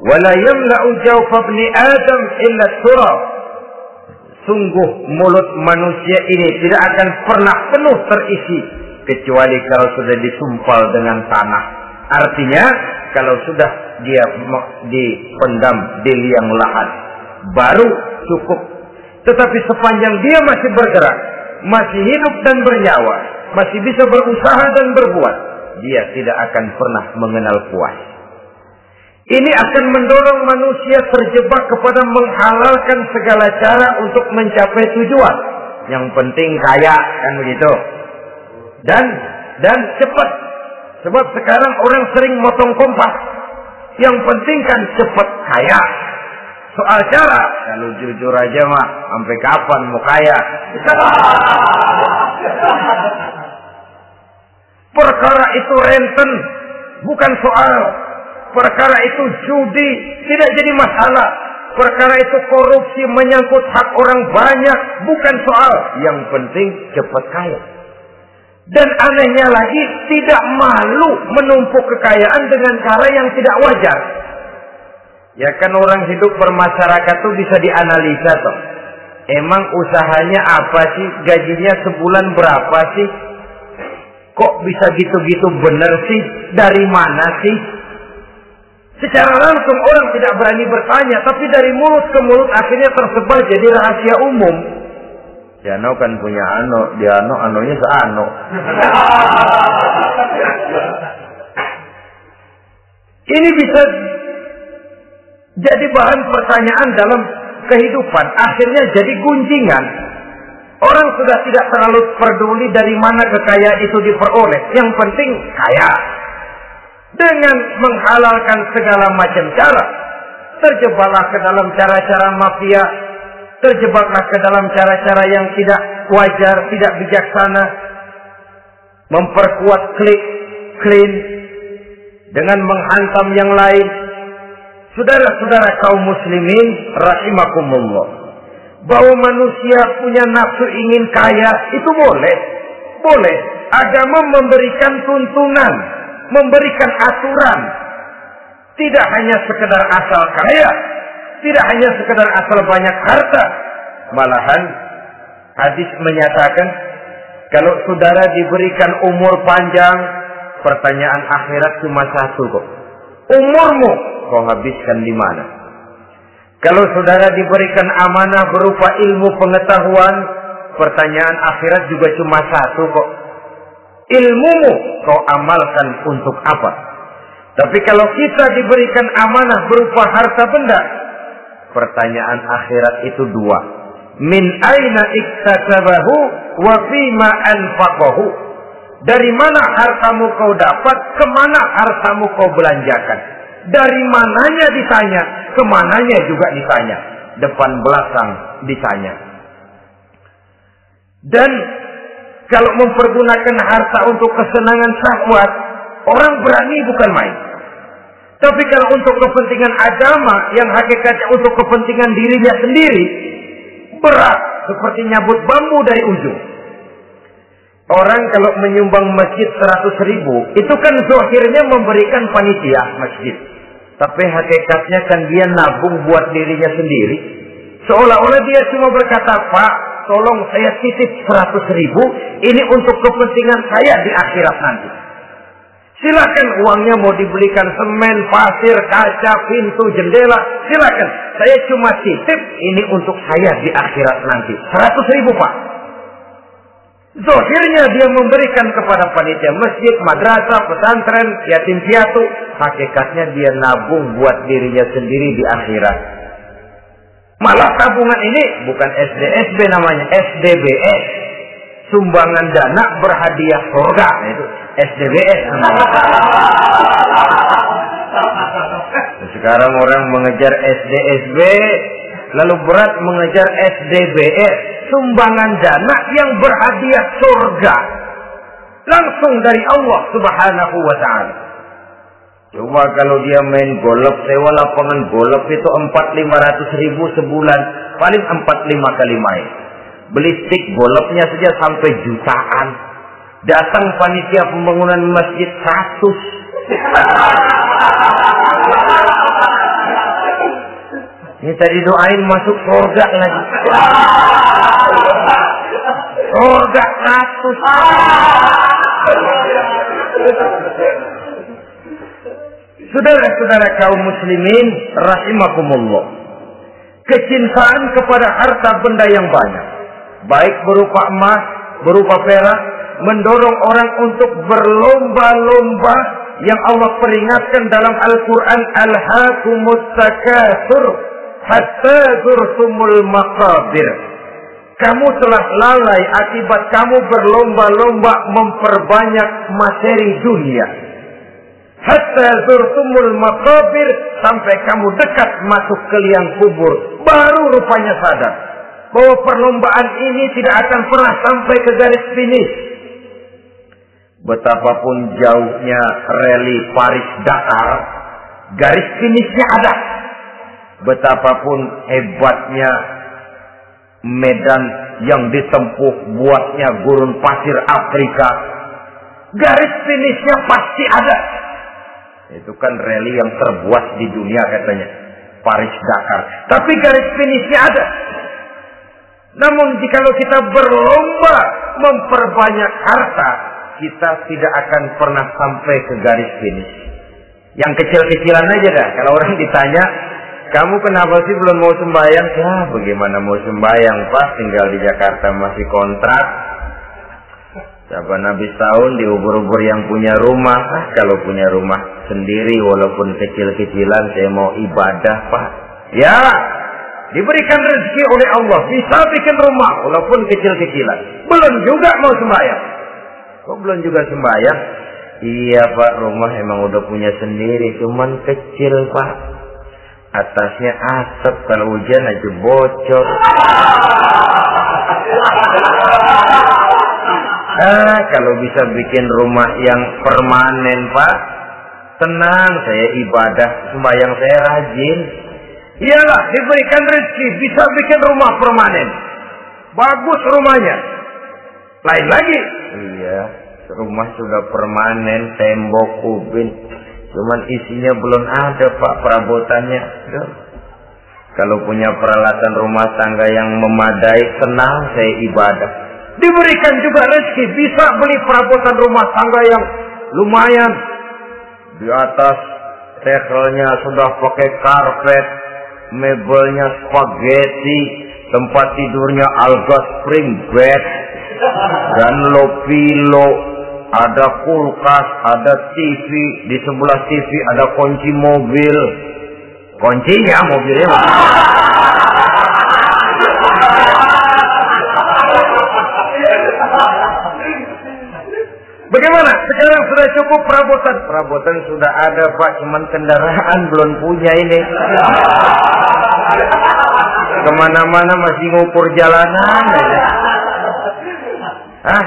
Wala yamla'u jawfa ibni Adam illa turab. Sungguh mulut manusia ini tidak akan pernah penuh terisi kecuali kalau sudah disumpal dengan tanah. Artinya kalau sudah dia dipendam di liang lahat baru cukup. Tetapi sepanjang dia masih bergerak, masih hidup dan bernyawa, masih bisa berusaha dan berbuat, dia tidak akan pernah mengenal puas. Ini akan mendorong manusia terjebak kepada menghalalkan segala cara untuk mencapai tujuan. Yang penting kaya, kan begitu. Dan cepat. Sebab sekarang orang sering motong kompas. Yang penting kan cepat kaya. Soal cara, kalau jujur aja mah, sampai kapan mau kaya? Perkara itu renten, bukan soal perkara itu judi, tidak jadi masalah. Perkara itu korupsi menyangkut hak orang banyak, bukan soal. Yang penting cepat kaya. Dan anehnya lagi, tidak malu menumpuk kekayaan dengan cara yang tidak wajar. Ya kan orang hidup bermasyarakat tuh bisa dianalisa toh. Emang usahanya apa sih? Gajinya sebulan berapa sih? Kok bisa gitu-gitu bener sih? Dari mana sih? Secara langsung orang tidak berani bertanya, tapi dari mulut ke mulut akhirnya tersebar jadi rahasia umum. Ya ano kan punya ano, dia anonya seano. Ini bisa jadi bahan pertanyaan dalam kehidupan, akhirnya jadi gunjingan. Orang sudah tidak terlalu peduli dari mana kekayaan itu diperoleh. Yang penting kaya. Dengan menghalalkan segala macam cara, terjebaklah ke dalam cara-cara mafia, terjebaklah ke dalam cara-cara yang tidak wajar, tidak bijaksana, memperkuat klan dengan menghantam yang lain. Saudara-saudara kaum muslimin rahimakumullah, bahwa manusia punya nafsu ingin kaya itu boleh. Boleh. Agama memberikan tuntunan, memberikan aturan. Tidak hanya sekedar asal kaya, tidak hanya sekedar asal banyak harta. Malahan hadis menyatakan, kalau saudara diberikan umur panjang, pertanyaan akhirat cuma satu kok. Umurmu kau habiskan di mana? Kalau saudara diberikan amanah berupa ilmu pengetahuan, pertanyaan akhirat juga cuma satu kok. Ilmumu kau amalkan untuk apa? Tapi kalau kita diberikan amanah berupa harta benda, pertanyaan akhirat itu dua. Min aina iktasabahu wa fima anfaqahu. Dari mana hartamu kau dapat, kemana hartamu kau belanjakan. Dari mananya ditanya, kemananya juga ditanya. Depan belakang ditanya. Dan kalau mempergunakan harta untuk kesenangan syahwat, orang berani bukan main. Tapi kalau untuk kepentingan agama, yang hakikatnya untuk kepentingan dirinya sendiri, berat seperti nyabut bambu dari ujung. Orang kalau menyumbang masjid 100.000, itu kan zahirnya memberikan panitia masjid. Tapi hakikatnya kan dia nabung buat dirinya sendiri. Seolah-olah dia cuma berkata, Pak, tolong saya titip 100.000, ini untuk kepentingan saya di akhirat nanti. Silakan uangnya mau dibelikan semen, pasir, kaca, pintu, jendela, silakan. Saya cuma titip, ini untuk saya di akhirat nanti. 100.000 Pak. Zahirnya dia memberikan kepada panitia masjid, madrasah, pesantren, yatim piatu. Hakikatnya dia nabung buat dirinya sendiri di akhirat. Malah tabungan ini bukan SDSB namanya, SDBS. Sumbangan dana berhadiah surga. Itu SDBS namanya. Sekarang orang mengejar SDSB, lalu berat mengejar SDBS. Sumbangan dana yang berhadiah surga. Langsung dari Allah subhanahu wa ta'ala. Coba kalau dia main golf, sewa lapangan golf itu 400-500 ribu sebulan. Paling 4-5 kali main. Beli stick golfnya saja sampai jutaan. Datang panitia pembangunan masjid 100. Ini tadi doain masuk surga lagi. Surga 100. Saudara-saudara kaum muslimin rahimakumullah. Kecintaan kepada harta benda yang banyak, baik berupa emas, berupa perak, mendorong orang untuk berlomba-lomba yang Allah peringatkan dalam Al-Quran, Alhaakumus takatsur hatta zurtumul maqabir. Kamu telah lalai akibat kamu berlomba-lomba memperbanyak materi dunia. Hatta zurtumul maqabir, sampai kamu dekat masuk ke liang kubur, baru rupanya sadar bahwa perlombaan ini tidak akan pernah sampai ke garis finish. Betapapun jauhnya rally Paris-Dakar, garis finishnya ada. Betapapun hebatnya medan yang ditempuh buatnya gurun pasir Afrika, garis finishnya pasti ada. Itu kan rally yang terbuat di dunia katanya, Paris-Dakar. Tapi garis finishnya ada. Namun jikalau kita berlomba memperbanyak harta, kita tidak akan pernah sampai ke garis finish. Yang kecil-kecilan aja dah. Kalau orang ditanya, kamu kenapa sih belum mau sembahyang? Ya bagaimana mau sembahyang Pak, tinggal di Jakarta masih kontrak. Saban habis tahun diubur-ubur yang punya rumah. Kalau punya rumah sendiri walaupun kecil-kecilan, saya mau ibadah Pak. Ya, diberikan rezeki oleh Allah, bisa bikin rumah walaupun kecil-kecilan. Belum juga mau sembahyang. Kok belum juga sembahyang? Iya Pak, rumah emang udah punya sendiri, cuman kecil Pak. Atasnya asap, kalau hujan aja bocor. Kalau bisa bikin rumah yang permanen Pak, tenang, saya ibadah, sembahyang saya rajin. Iyalah, diberikan rezeki, bisa bikin rumah permanen. Bagus rumahnya. Lain lagi. Iya, rumah sudah permanen, tembok, kubin. Cuman isinya belum ada Pak, perabotannya. Kalau punya peralatan rumah tangga yang memadai, tenang, saya ibadah. Diberikan juga rezeki, bisa beli perabotan rumah tangga yang lumayan. Di atas tekelnya sudah pakai karpet, mebelnya spaghetti, tempat tidurnya alga spring bed, dan lo-pilo, ada kulkas, ada TV, di sebelah TV ada kunci mobil. Kuncinya mobilnya. Bagaimana? Sekarang sudah cukup perabotan. Perabotan sudah ada Pak, cuman kendaraan belum punya ini. Kemana-mana masih ngukur jalanan aja.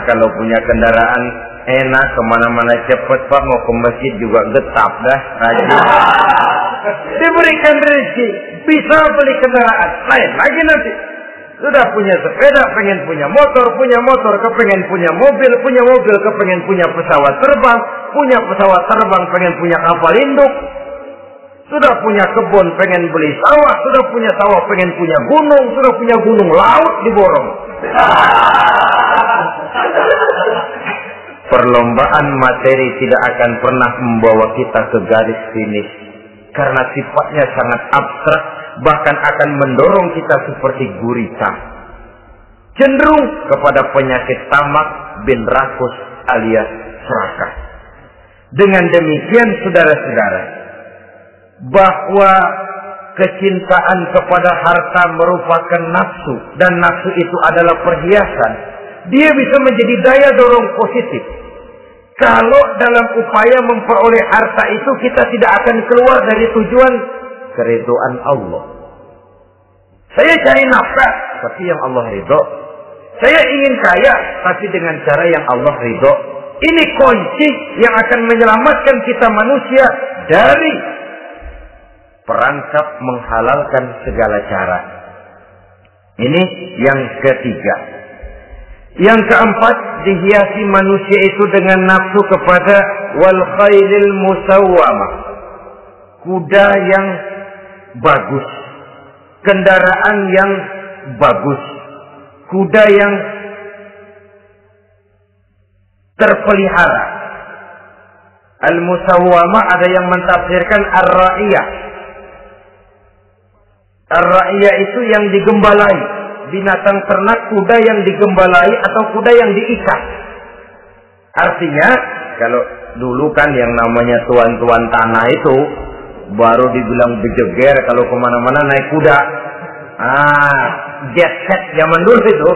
Kalau punya kendaraan enak, kemana-mana cepet Pak, mau ke masjid juga getap dah, rajin. Diberikan rezeki, bisa beli kendaraan. Lain lagi nanti. Sudah punya sepeda, pengen punya motor, kepengen punya mobil, kepengen punya pesawat terbang, pengen punya kapal induk. Sudah punya kebun, pengen beli sawah, sudah punya sawah, pengen punya gunung, sudah punya gunung, laut diborong. Perlombaan materi tidak akan pernah membawa kita ke garis finish. Karena sifatnya sangat abstrak, bahkan akan mendorong kita seperti gurita. Cenderung kepada penyakit tamak bin rakus alias serakah. Dengan demikian saudara-saudara, bahwa kecintaan kepada harta merupakan nafsu, dan nafsu itu adalah perhiasan, dia bisa menjadi daya dorong positif. Kalau dalam upaya memperoleh harta itu kita tidak akan keluar dari tujuan keridhaan Allah. Saya cari nafkah, tapi yang Allah ridho. Saya ingin kaya, tapi dengan cara yang Allah ridho. Ini kunci yang akan menyelamatkan kita manusia dari perangkap menghalalkan segala cara. Ini yang ketiga. Yang keempat, dihiasi manusia itu dengan nafsu kepada wal khailil musawwamah. Kuda yang bagus, kendaraan yang bagus, kuda yang terpelihara. Al-musawwamah ada yang mentafsirkan ar-ra'iyah. Ar-ra'iyah itu yang digembalai. Binatang ternak, kuda yang digembalai atau kuda yang diikat. Artinya, kalau dulu kan yang namanya tuan-tuan tanah itu baru dibilang bejeger kalau kemana-mana naik kuda. Jet set zaman dulu itu.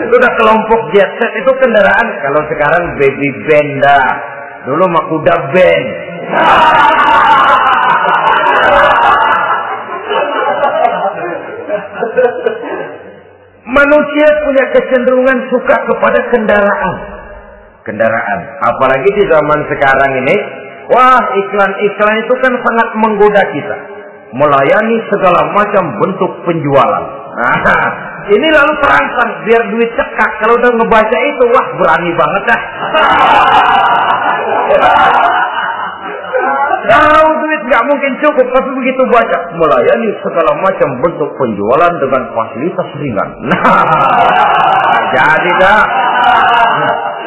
Itu udah kelompok jet set, itu kendaraan. Kalau sekarang baby benda. Dulu mah kuda band. Manusia punya kecenderungan suka kepada kendaraan. Apalagi di zaman sekarang ini, Wah, iklan-iklan itu kan sangat menggoda kita. Melayani segala macam bentuk penjualan. Nah, ini lalu terangsang biar duit cekak. Kalau udah ngebaca itu, wah berani banget dah. Tahu duit nggak mungkin cukup, tapi begitu baca melayani segala macam bentuk penjualan dengan fasilitas ringan. Nah, jadi dah.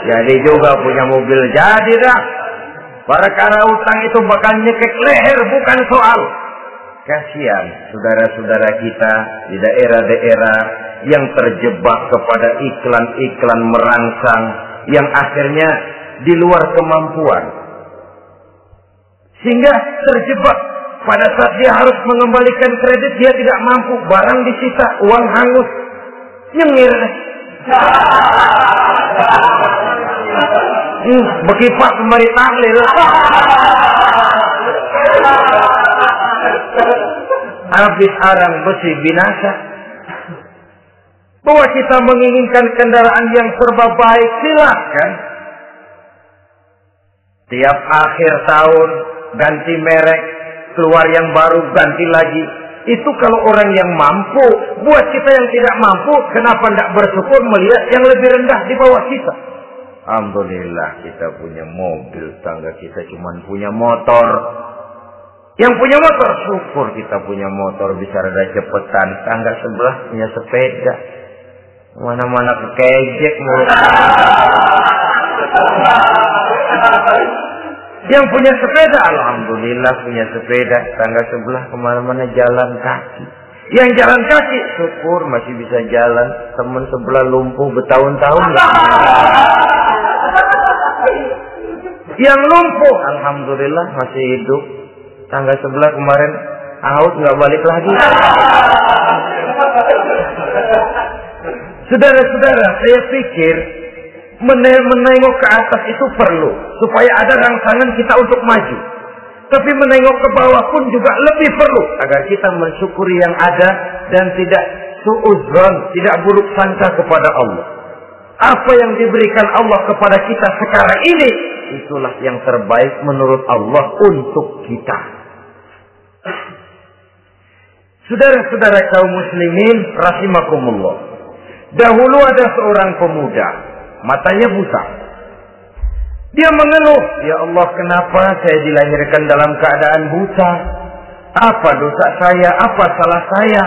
Jadi juga punya mobil, jadi dah. Perkara utang itu bakal nyekek leher, bukan soal. Kasihan saudara-saudara kita di daerah-daerah yang terjebak kepada iklan-iklan merangsang yang akhirnya di luar kemampuan. Sehingga terjebak pada saat dia harus mengembalikan kredit, dia tidak mampu, barang disita, uang hangus, nyengir. Bekipak kembali tahlil. Habis arang besi binasa. Bahwa kita menginginkan kendaraan yang serba baik, silakan. Tiap akhir tahun ganti merek, keluar yang baru, ganti lagi. Itu kalau orang yang mampu. Buat kita yang tidak mampu, kenapa tidak bersyukur melihat yang lebih rendah di bawah kita? Alhamdulillah kita punya mobil, tangga kita cuma punya motor. Yang punya motor, syukur kita punya motor bisa rada cepetan. Tangga sebelah punya sepeda, mana-mana kekejek mulu. Yang punya sepeda, alhamdulillah punya sepeda. Tangga sebelah kemana-mana jalan kaki. Yang jalan kaki, syukur masih bisa jalan. Teman sebelah lumpuh bertahun-tahun. Yang lumpuh, alhamdulillah masih hidup. Tangga sebelah kemarin out, nggak balik lagi. Saudara-saudara, saya pikir menengok ke atas itu perlu supaya ada rangsangan kita untuk maju. Tapi menengok ke bawah pun juga lebih perlu agar kita mensyukuri yang ada dan tidak suudzon, tidak buruk sangka kepada Allah. Apa yang diberikan Allah kepada kita sekarang ini, itulah yang terbaik menurut Allah untuk kita. Saudara-saudara kaum muslimin rahimakumullah. Dahulu ada seorang pemuda, matanya buta. Dia mengeluh, ya Allah, kenapa saya dilahirkan dalam keadaan buta? Apa dosa saya? Apa salah saya?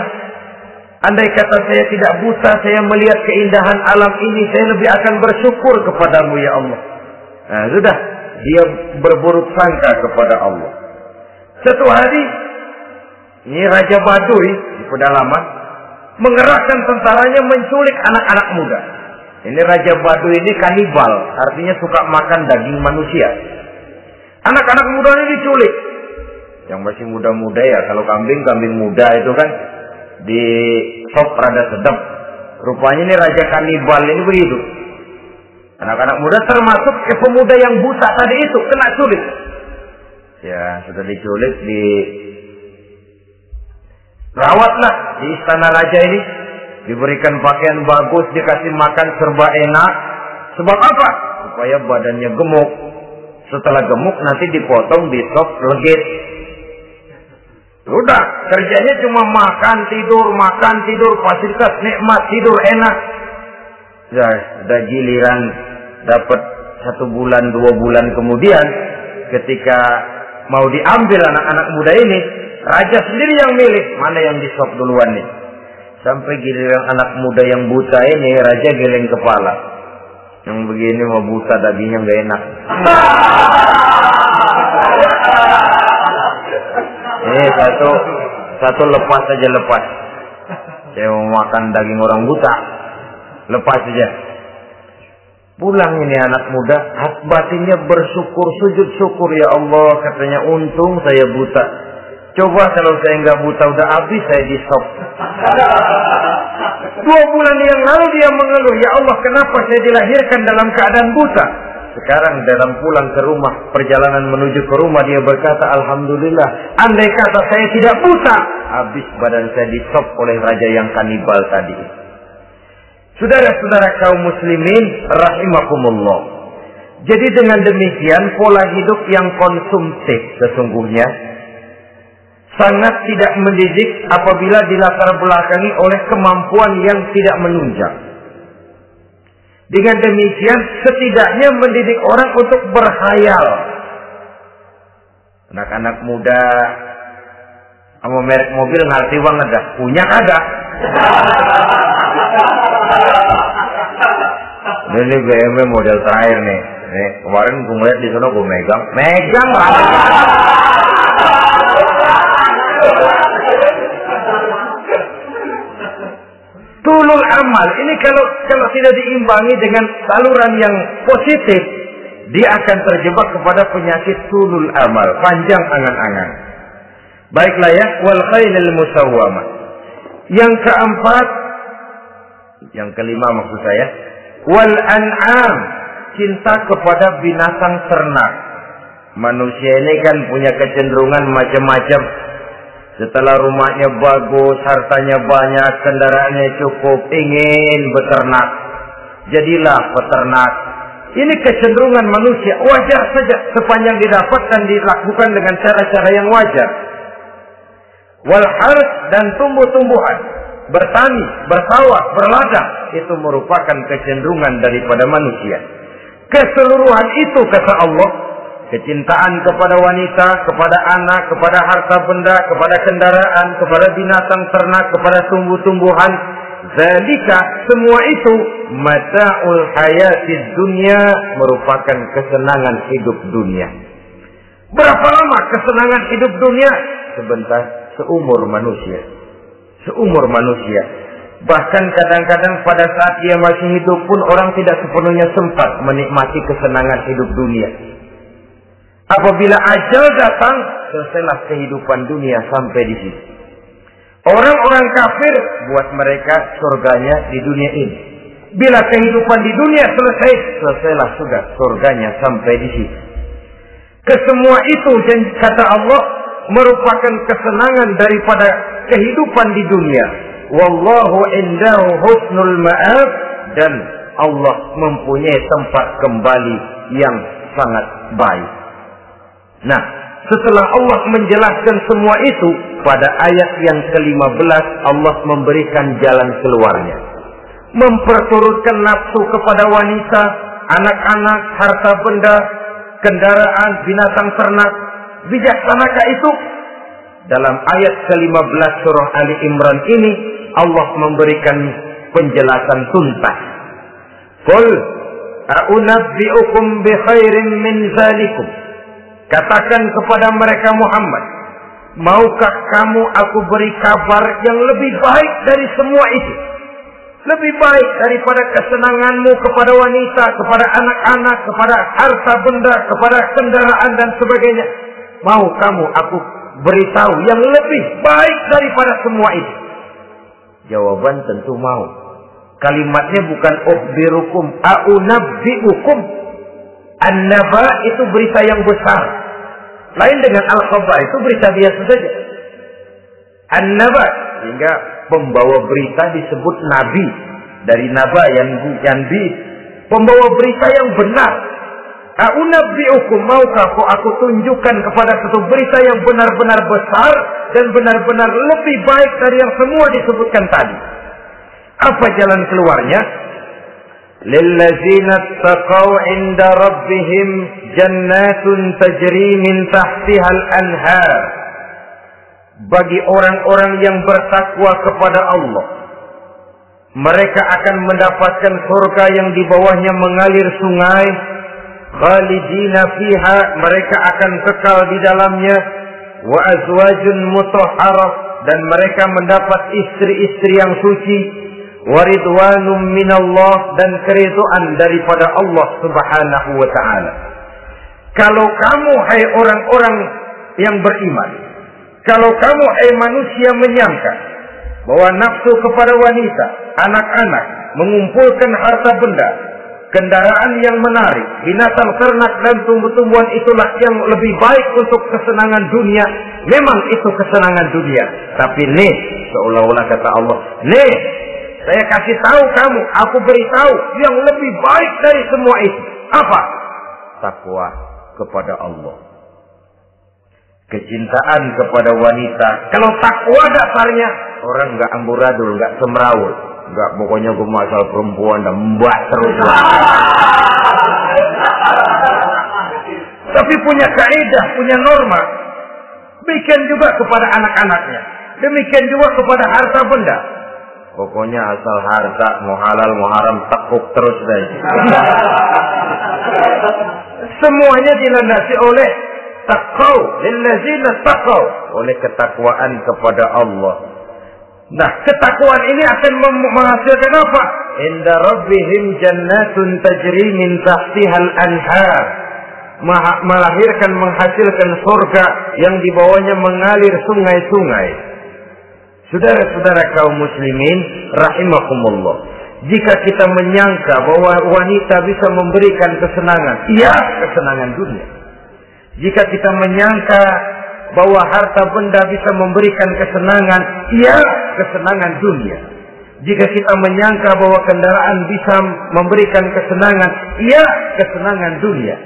Andai kata saya tidak buta, saya melihat keindahan alam ini, saya lebih akan bersyukur kepadamu ya Allah. Nah, sudah, dia berburuk sangka kepada Allah. Satu hari, ini Raja Baduy di pedalaman mengerahkan tentaranya menculik anak-anak muda. Ini Raja Baduy ini kanibal, artinya suka makan daging manusia. Anak-anak muda ini diculik. Yang masih muda-muda ya, kalau kambing muda itu kan di sop rada sedap. Rupanya ini Raja kanibal ini begitu. Anak-anak muda termasuk pemuda yang buta tadi itu kena culik. Ya, sudah diculik, rawatlah di istana raja ini, diberikan pakaian bagus, dikasih makan serba enak. Sebab apa? Supaya badannya gemuk. Setelah gemuk nanti dipotong, di sop legit. Udah, kerjanya cuma makan tidur, fasilitas nikmat, tidur enak. Ya, udah giliran dapat 1 bulan 2 bulan kemudian, ketika mau diambil anak-anak muda ini, raja sendiri yang milih mana yang disop duluan nih. Sampai giliran anak muda yang buta ini, raja geleng kepala. Yang begini mau buta, dagingnya nggak enak. Ini satu lepas saja, lepas. Saya mau makan daging orang buta, lepas saja. Pulang ini anak muda, batinnya bersyukur, sujud syukur, ya Allah, katanya untung saya buta. Coba kalau saya nggak buta udah habis saya di stop. 2 bulan yang lalu dia mengeluh, ya Allah, kenapa saya dilahirkan dalam keadaan buta? Sekarang dalam pulang ke rumah, perjalanan menuju ke rumah, dia berkata, alhamdulillah, andai kata saya tidak buta, habis badan saya di stop oleh raja yang kanibal tadi. Saudara-saudara kaum muslimin rahimakumullah. Jadi dengan demikian pola hidup yang konsumtif sesungguhnya sangat tidak mendidik apabila dilatar belakangi oleh kemampuan yang tidak menunjang. Dengan demikian setidaknya mendidik orang untuk berkhayal. Anak-anak muda sama merek mobil ngerti banget dah, punya ada. Ini BMW model terakhir nih. Nih kemarin gue ngeliat di sana gue megang lah. Tulul amal ini kalau tidak diimbangi dengan saluran yang positif, dia akan terjebak kepada penyakit tulul amal, panjang angan-angan. Baiklah ya, wal khailil musawwamah. Yang keempat, yang kelima maksud saya, wal an'am, cinta kepada binatang ternak. Manusia ini kan punya kecenderungan macam-macam. Setelah rumahnya bagus, hartanya banyak, kendaraannya cukup, ingin beternak. Jadilah peternak. Ini kecenderungan manusia, wajar saja sepanjang didapatkan dilakukan dengan cara-cara yang wajar. Wal harth, dan tumbuh-tumbuhan, bertani, bersawah, berladang, itu merupakan kecenderungan daripada manusia. Keseluruhan itu kata Allah, kecintaan kepada wanita, kepada anak, kepada harta benda, kepada kendaraan, kepada binatang ternak, kepada tumbuh-tumbuhan, zalika, semua itu mata'ul hayatid dunya, merupakan kesenangan hidup dunia. Berapa lama kesenangan hidup dunia? Sebentar, seumur manusia. Seumur manusia. Bahkan kadang-kadang pada saat dia masih hidup pun orang tidak sepenuhnya sempat menikmati kesenangan hidup dunia. Apabila ajal datang, selesailah kehidupan dunia sampai di sini. Orang-orang kafir, buat mereka surganya di dunia ini. Bila kehidupan di dunia selesai, selesailah sudah surganya sampai di sini. Kesemua itu, kata Allah, merupakan kesenangan daripada kehidupan di dunia. Wallahu indahu husnul ma'ab, dan Allah mempunyai tempat kembali yang sangat baik. Nah, setelah Allah menjelaskan semua itu, pada ayat yang ke-15 Allah memberikan jalan keluarnya. Memperturutkan nafsu kepada wanita, anak-anak, harta benda, kendaraan, binatang ternak. Bijaksanakah itu? Dalam ayat ke-15 surah Ali Imran ini Allah memberikan penjelasan tuntas. Qul a'unabbi'ukum bi khairin min zalikum. Katakan kepada mereka Muhammad, maukah kamu aku beri kabar yang lebih baik dari semua itu? Lebih baik daripada kesenanganmu kepada wanita, kepada anak-anak, kepada harta benda, kepada kendaraan dan sebagainya. Mau kamu aku beritahu yang lebih baik daripada semua itu? Jawaban tentu mau. Kalimatnya bukan ukhbirukum, a'unabbi'ukum. An-naba itu berita yang besar. Lain dengan al-khabar, itu berita biasa saja. An-naba, sehingga pembawa berita disebut nabi. Dari naba yang bi, pembawa berita yang benar. A'unabbi'ukum, maukah aku tunjukkan kepada satu berita yang benar-benar besar dan benar-benar lebih baik dari yang semua disebutkan tadi. Apa jalan keluarnya? Lillazina taqaw 'inda rabbihim jannatun tajri min tahtiha al-anhar. Bagi orang-orang yang bertakwa kepada Allah, mereka akan mendapatkan surga yang di bawahnya mengalir sungai. Khalidina fiha, mereka akan kekal di dalamnya. Wa azwajun mutahharah, dan mereka mendapat istri-istri yang suci. Waridwanum minallah, dan keridhaan daripada Allah subhanahu wa ta'ala. Kalau kamu hai orang-orang yang beriman, kalau kamu hai manusia menyangka bahwa nafsu kepada wanita, anak-anak, mengumpulkan harta benda, kendaraan yang menarik, binatang ternak dan tumbuh-tumbuhan itulah yang lebih baik untuk kesenangan dunia, memang itu kesenangan dunia. Tapi nih, seolah-olah kata Allah, nih, saya kasih tahu kamu, aku beritahu yang lebih baik dari semua itu. Apa? takwa kepada Allah. Kecintaan kepada wanita. Kalau takwa dasarnya, orang nggak amburadul, nggak semrawut, nggak pokoknya gue masal perempuan dan mbak terus. Tapi punya kaidah, punya norma. Demikian juga kepada anak-anaknya. Demikian juga kepada harta benda. Pokoknya asal harta, mau halal, mau haram, tekuk terus saja. Semuanya dilandasi oleh taqwa, lillazina taqaw, oleh ketakwaan kepada Allah. Nah, ketakwaan ini akan menghasilkan apa? Inda rabbihim jannatun tajri min tahtihal anhar. Melahirkan, menghasilkan surga yang di bawahnya mengalir sungai-sungai. Saudara-saudara kaum muslimin rahimakumullah, jika kita menyangka bahwa wanita bisa memberikan kesenangan, iya, kesenangan dunia. Jika kita menyangka bahwa harta benda bisa memberikan kesenangan, iya, kesenangan dunia. Jika kita menyangka bahwa kendaraan bisa memberikan kesenangan, iya, kesenangan dunia.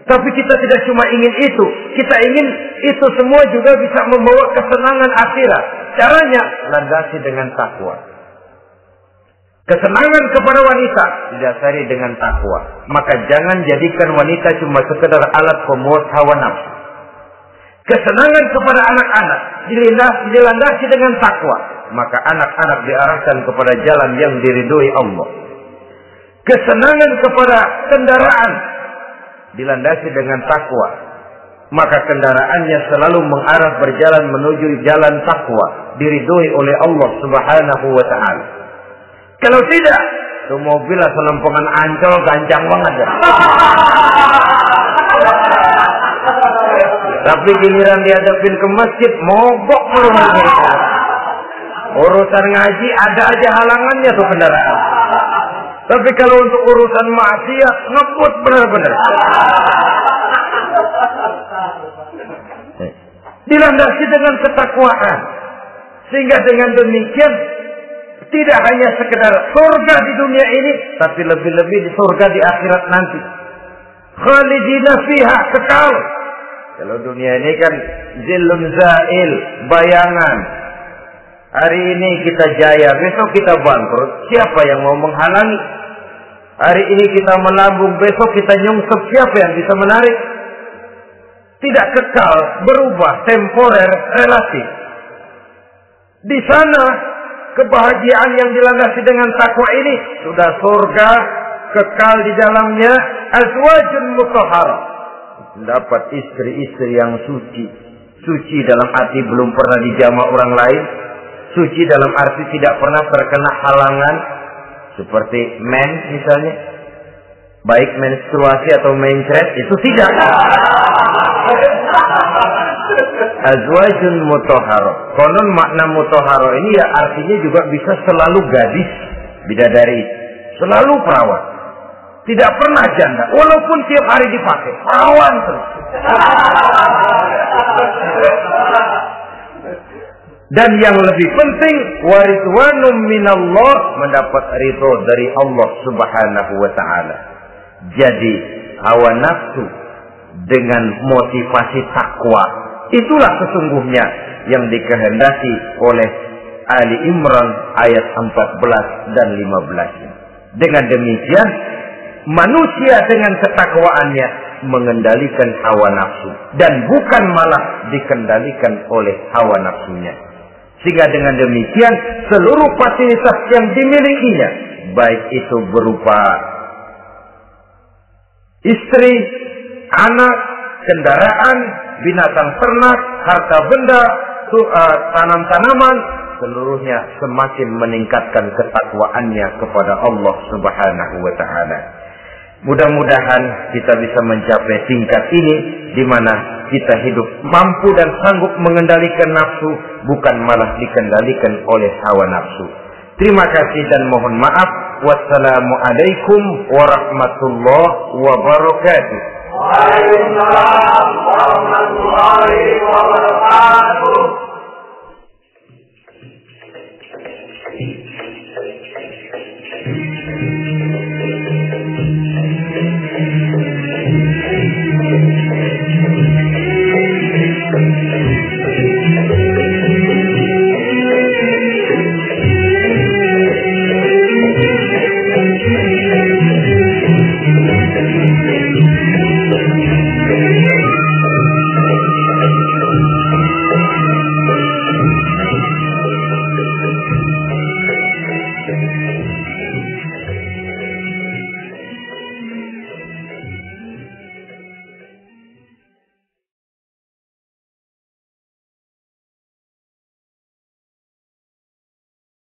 Tapi kita tidak cuma ingin itu. Kita ingin itu semua juga bisa membawa kesenangan akhirat. Caranya landasi dengan takwa. Kesenangan kepada wanita didasari dengan takwa. Maka jangan jadikan wanita cuma sekedar alat pemuas hawa nafsu. Kesenangan kepada anak-anak dilandasi dengan takwa. Maka anak-anak diarahkan kepada jalan yang diridhoi Allah. Kesenangan kepada kendaraan dilandasi dengan takwa, maka kendaraannya selalu mengarah berjalan menuju jalan takwa, diridhoi oleh Allah Subhanahu wa taala. Kalau tidak, tuh mobil selempengan Ancol gancang banget ya. Tapi giliran dihadapin ke masjid, mogok merumahnya. Urusan ngaji ada aja halangannya tuh kendaraan. Tapi kalau untuk urusan maksiat, ngebut benar-benar. Dilandasi dengan ketakwaan. Sehingga dengan demikian, tidak hanya sekedar surga di dunia ini, tapi lebih-lebih di surga di akhirat nanti. Khalidina fiha, kekal. Kalau dunia ini kan zillun zail, bayangan. Hari ini kita jaya, besok kita bangkrut. Siapa yang mau menghalangi? Hari ini kita melambung, besok kita nyungsep. Siapa yang bisa menarik? Tidak kekal, berubah, temporer, relatif. Di sana, kebahagiaan yang dilandasi dengan takwa ini sudah surga, kekal di dalamnya, azwajun mutahharah. Dapat istri-istri yang suci. Suci dalam arti belum pernah dijamah orang lain. Suci dalam arti tidak pernah terkena halangan. Seperti mens misalnya. Baik menstruasi atau mencret, itu tidak. Azwajun mutahharah. Konon makna mutahharah ini ya artinya juga bisa selalu gadis, bidadari. Selalu perawan. Tidak pernah janda. Walaupun tiap hari dipakai. Perawan terus. Dan yang lebih penting, waridwanum minallah, mendapat ridho dari Allah Subhanahu wa taala. Jadi hawa nafsu dengan motivasi takwa, itulah sesungguhnya yang dikehendaki oleh Ali Imran ayat 14 dan 15. Dengan demikian, manusia dengan ketakwaannya mengendalikan hawa nafsu dan bukan malah dikendalikan oleh hawa nafsunya. Sehingga dengan demikian seluruh fasilitas yang dimilikinya, baik itu berupa istri, anak, kendaraan, binatang ternak, harta benda, tanam-tanaman, seluruhnya semakin meningkatkan ketakwaannya kepada Allah Subhanahu wa taala. Mudah-mudahan kita bisa mencapai tingkat ini di mana kita hidup mampu dan sanggup mengendalikan nafsu, bukan malah dikendalikan oleh hawa nafsu. Terima kasih dan mohon maaf. Wassalamualaikum warahmatullahi wabarakatuh. Waalaikumsalam warahmatullahi wabarakatuh.